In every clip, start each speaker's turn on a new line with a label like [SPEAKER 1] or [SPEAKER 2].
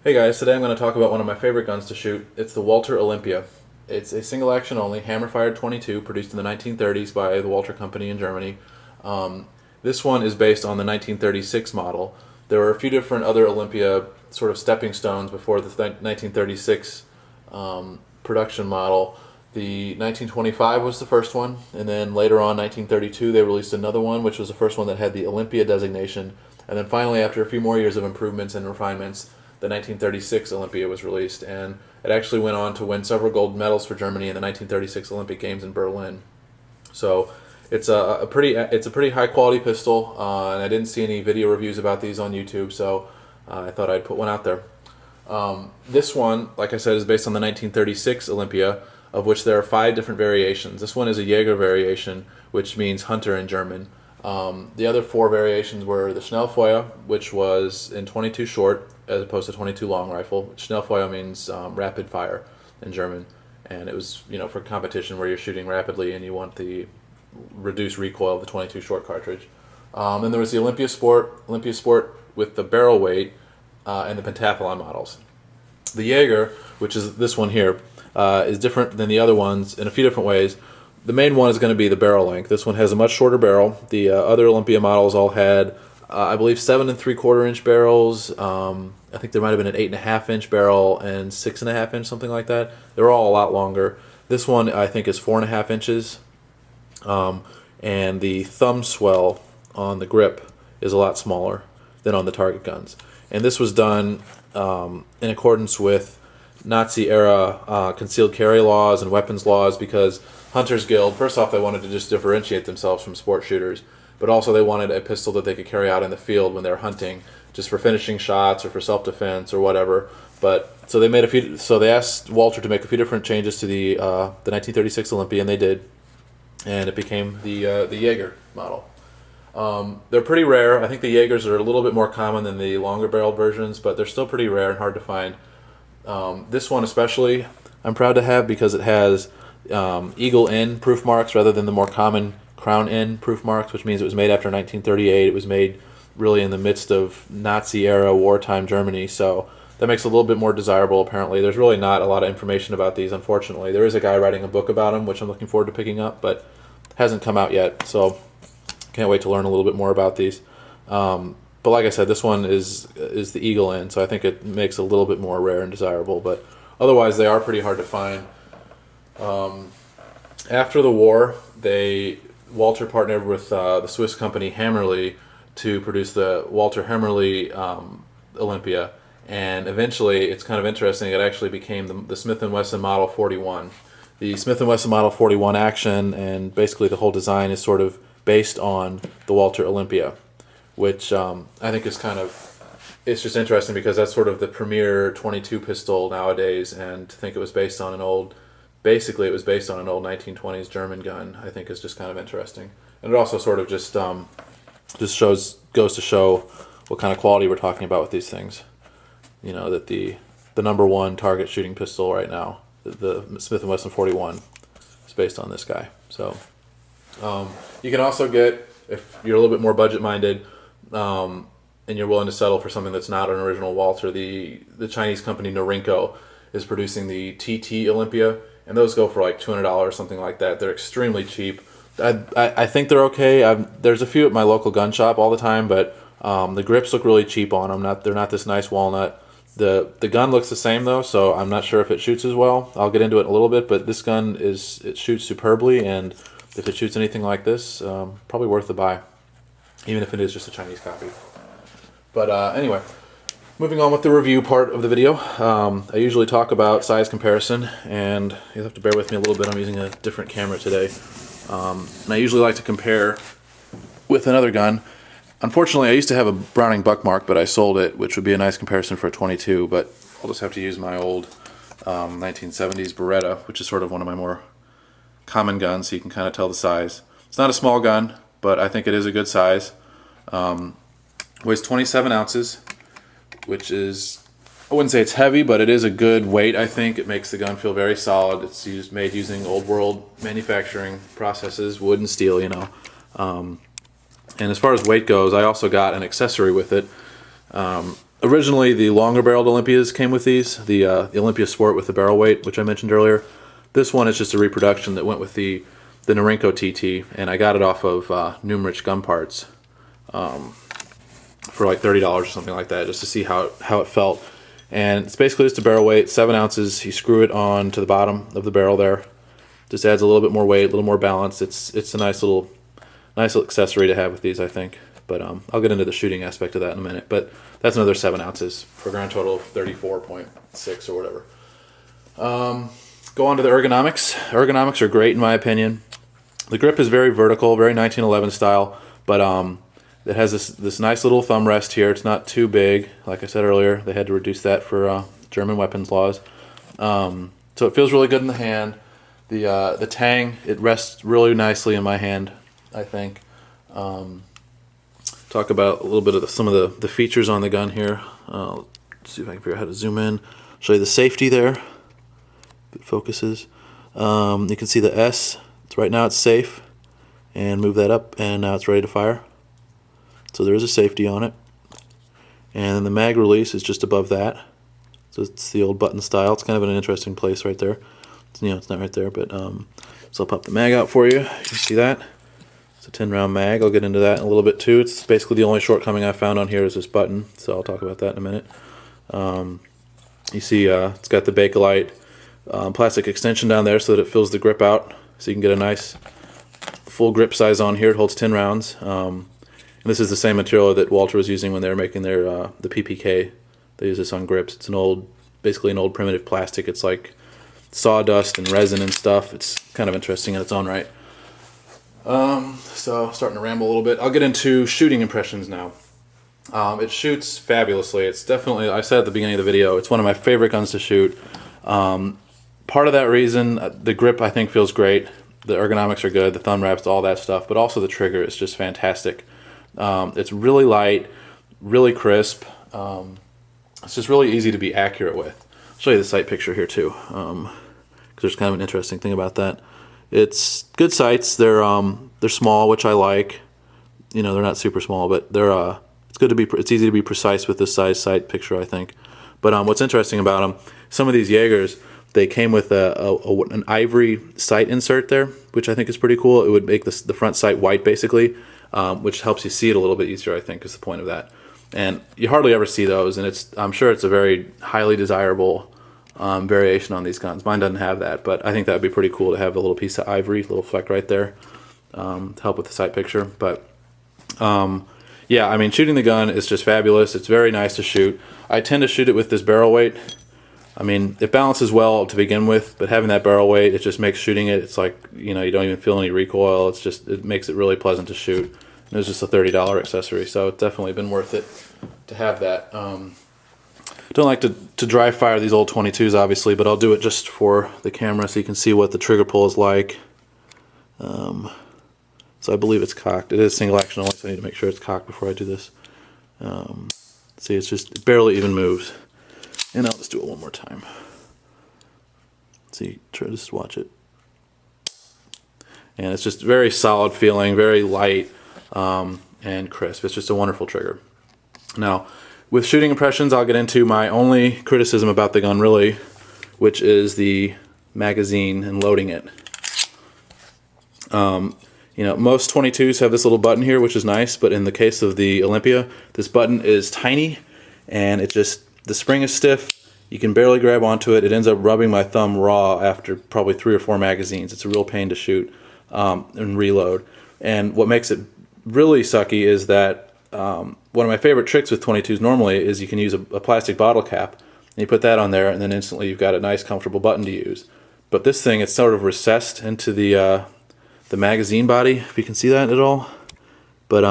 [SPEAKER 1] Hey guys, today I'm going to talk about one of my favorite guns to shoot. It's the Walther Olympia. It's a single action only, hammer-fired 22, produced in the 1930s by the Walther Company in Germany. This one is based on the 1936 model. There were a few different other Olympia sort of stepping stones before the 1936 production model. The 1925 was the first one, and then later on, 1932, they released another one, which was the first one that had the Olympia designation. And then finally, after a few more years of improvements and refinements, the 1936 Olympia was released, and it actually went on to win several gold medals for Germany in the 1936 Olympic Games in Berlin. So it's a pretty high quality pistol, and I didn't see any video reviews about these on YouTube, so I thought I'd put one out there. This one, like I said, is based on the 1936 Olympia, of which there are 5 different variations. This one is a Jaeger variation, which means hunter in German. The other 4 variations were the Schnellfeuer, which was in 22 short as opposed to 22 long rifle. Schnellfeuer means rapid fire in German, and it was for competition where you're shooting rapidly and you want the reduced recoil of the 22 short cartridge. Then there was the Olympia Sport with the barrel weight and the pentathlon models. The Jaeger, which is this one here, is different than the other ones in a few different ways. The main one is going to be the barrel length. This one has a much shorter barrel. The other Olympia models all had, I believe, 7 3/4 inch barrels. I think there might have been an 8.5 inch barrel and 6.5 inch, something like that. They're all a lot longer. This one I think is 4.5 inches, and the thumb swell on the grip is a lot smaller than on the target guns. And this was done in accordance with Nazi-era concealed carry laws and weapons laws, because Hunters Guild, first off, they wanted to just differentiate themselves from sport shooters, but also they wanted a pistol that they could carry out in the field when they're hunting, just for finishing shots or for self-defense or whatever. But so they asked Walther to make a few different changes to the 1936 Olympia, and they did, and it became the Jaeger model. They're pretty rare. I think the Jaegers are a little bit more common than the longer barreled versions, but they're still pretty rare and hard to find. This one especially I'm proud to have because it has Eagle N proof marks rather than the more common Crown N proof marks, which means it was made after 1938. It was made really in the midst of Nazi-era wartime Germany, so that makes it a little bit more desirable apparently. There's really not a lot of information about these, unfortunately. There is a guy writing a book about them, which I'm looking forward to picking up, but hasn't come out yet, so can't wait to learn a little bit more about these. But like I said, this one is the Eagle N, so I think it makes it a little bit more rare and desirable, but otherwise they are pretty hard to find. After the war, Walther partnered with the Swiss company Hammerli to produce the Walther Hammerli Olympia, and eventually, it's kind of interesting, it actually became the Smith & Wesson Model 41. The Smith & Wesson Model 41 action and basically the whole design is sort of based on the Walther Olympia, which I think is it's just interesting because that's sort of the premier 22 pistol nowadays, and to think it was based on basically it was based on an old 1920s German gun, I think is just kind of interesting. And it also sort of just goes to show what kind of quality we're talking about with these things. That the number one target shooting pistol right now, the Smith & Wesson 41, is based on this guy. So you can also get, if you're a little bit more budget minded, and you're willing to settle for something that's not an original Walther, the Chinese company Norinco is producing the TT-Olympia, and those go for like $200, something like that. They're extremely cheap. I think they're okay. There's a few at my local gun shop all the time, but the grips look really cheap on them. They're not this nice walnut. The gun looks the same though, so I'm not sure if it shoots as well. I'll get into it in a little bit, but this gun it shoots superbly, and if it shoots anything like this, probably worth the buy, even if it is just a Chinese copy. But anyway, moving on with the review part of the video. I usually talk about size comparison, and you'll have to bear with me a little bit. I'm using a different camera today. And I usually like to compare with another gun. Unfortunately, I used to have a Browning Buckmark, but I sold it, which would be a nice comparison for a 22, but I'll just have to use my old 1970s Beretta, which is sort of one of my more common guns, so you can kind of tell the size. It's not a small gun, but I think it is a good size. Weighs 27 ounces, which is, I wouldn't say it's heavy, but it is a good weight, I think. It makes the gun feel very solid. It's made using old world manufacturing processes, wood and steel, And as far as weight goes, I also got an accessory with it. Originally, the longer barreled Olympias came with these, the Olympia Sport with the barrel weight, which I mentioned earlier. This one is just a reproduction that went with the Norinco TT, and I got it off of Numrich Gun Parts for like $30 or something like that, just to see how it felt. And it's basically just a barrel weight, 7 ounces. You screw it on to the bottom of the barrel there. Just adds a little bit more weight, a little more balance. It's a nice little accessory to have with these, I think. But I'll get into the shooting aspect of that in a minute. But that's another 7 ounces for a grand total of 34.6 or whatever. Go on to the ergonomics. Ergonomics are great in my opinion. The grip is very vertical, very 1911 style, but it has this nice little thumb rest here. It's not too big. Like I said earlier, they had to reduce that for German weapons laws. So it feels really good in the hand. The tang, it rests really nicely in my hand, I think. Talk about a little bit of some of the features on the gun here. Let's see if I can figure out how to zoom in. Show you the safety there. If it focuses. You can see the S. Right now it's safe. And move that up, and now it's ready to fire. So there is a safety on it. And the mag release is just above that. So it's the old button style. It's kind of in an interesting place right there. It's not right there, but so I'll pop the mag out for you. You can see that. It's a 10-round mag. I'll get into that in a little bit too. It's basically the only shortcoming I found on here is this button, so I'll talk about that in a minute. You see it's got the Bakelite plastic extension down there so that it fills the grip out, so you can get a nice full grip size on here. It holds 10 rounds. And this is the same material that Walther was using when they were making their the PPK. They use this on grips. It's basically an old primitive plastic. It's like sawdust and resin and stuff. It's kind of interesting in its own right. So starting to ramble a little bit. I'll get into shooting impressions now. It shoots fabulously. It's definitely, I said at the beginning of the video, it's one of my favorite guns to shoot. Part of that reason, the grip I think feels great. The ergonomics are good, the thumb wraps, all that stuff, but also the trigger is just fantastic. It's really light, really crisp. It's just really easy to be accurate with. I'll show you the sight picture here too, because there's kind of an interesting thing about that. It's good sights. They're small, which I like. You know, they're not super small, but it's easy to be precise with this size sight picture, I think. But what's interesting about them, some of these Jaegers, they came with an Ivory sight insert there, which I think is pretty cool. It would make the front sight white, basically, which helps you see it a little bit easier, I think, is the point of that. And you hardly ever see those, and I'm sure it's a very highly desirable variation on these guns. Mine doesn't have that, but I think that would be pretty cool to have a little piece of ivory, a little fleck right there, to help with the sight picture. But yeah, I mean, shooting the gun is just fabulous. It's very nice to shoot. I tend to shoot it with this barrel weight. I mean, it balances well to begin with, but having that barrel weight, it just makes shooting it, it's like, you know, you don't even feel any recoil. It makes it really pleasant to shoot. And it was just a $30 accessory, so it's definitely been worth it to have that. Don't like to dry fire these old 22s, obviously, but I'll do it just for the camera so you can see what the trigger pull is like. So I believe it's cocked. It is single action only, so I need to make sure it's cocked before I do this. See, it barely even moves. And I'll just do it one more time. See, just watch it. And it's just very solid feeling, very light and crisp. It's just a wonderful trigger. Now, with shooting impressions, I'll get into my only criticism about the gun, really, which is the magazine and loading it. You know, most 22s have this little button here, which is nice, but in the case of the Olympia, this button is tiny, and the spring is stiff. You can barely grab onto it. It ends up rubbing my thumb raw after probably 3 or 4 magazines. It's a real pain to shoot and reload. And what makes it really sucky is that one of my favorite tricks with 22s normally is you can use a plastic bottle cap, and you put that on there, and then instantly you've got a nice, comfortable button to use. But this thing, it's sort of recessed into the magazine body, if you can see that at all. But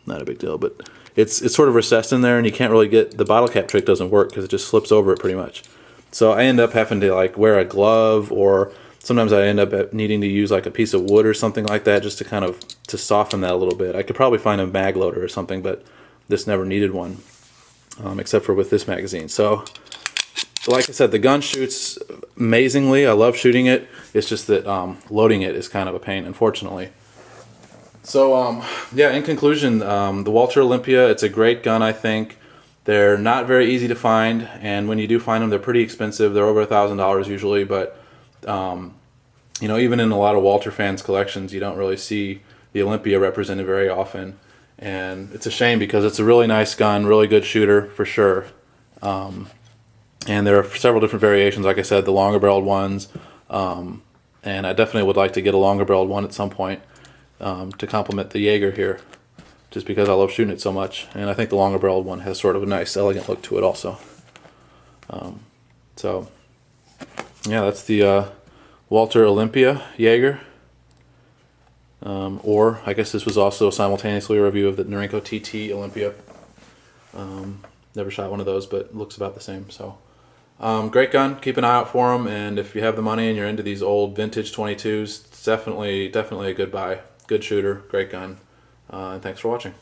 [SPEAKER 1] not a big deal. But it's sort of recessed in there, and you can't really get the bottle cap trick doesn't work because it just slips over it pretty much. So I end up having to like wear a glove, or sometimes I end up needing to use like a piece of wood or something like that just to kind of soften that a little bit. I could probably find a mag loader or something, but this never needed one, except for with this magazine. So like I said, the gun shoots amazingly. I love shooting it. It's just that loading it is kind of a pain, unfortunately. So yeah, in conclusion, the Walther Olympia, it's a great gun, I think. They're not very easy to find, and when you do find them, they're pretty expensive. They're over $1,000 usually, but you know, even in a lot of Walther fans' collections, you don't really see the Olympia represented very often, and it's a shame because it's a really nice gun, really good shooter for sure. And there are several different variations, like I said, the longer barreled ones, and I definitely would like to get a longer barreled one at some point to complement the Jaeger here, just because I love shooting it so much, and I think the longer barreled one has sort of a nice, elegant look to it also. So, yeah, that's the Walther Olympia Jaeger. Or I guess this was also simultaneously a review of the Norinco TT-Olympia. Never shot one of those, but looks about the same. So, great gun. Keep an eye out for them, and if you have the money and you're into these old vintage 22s, it's definitely a good buy. Good shooter, great gun, and thanks for watching.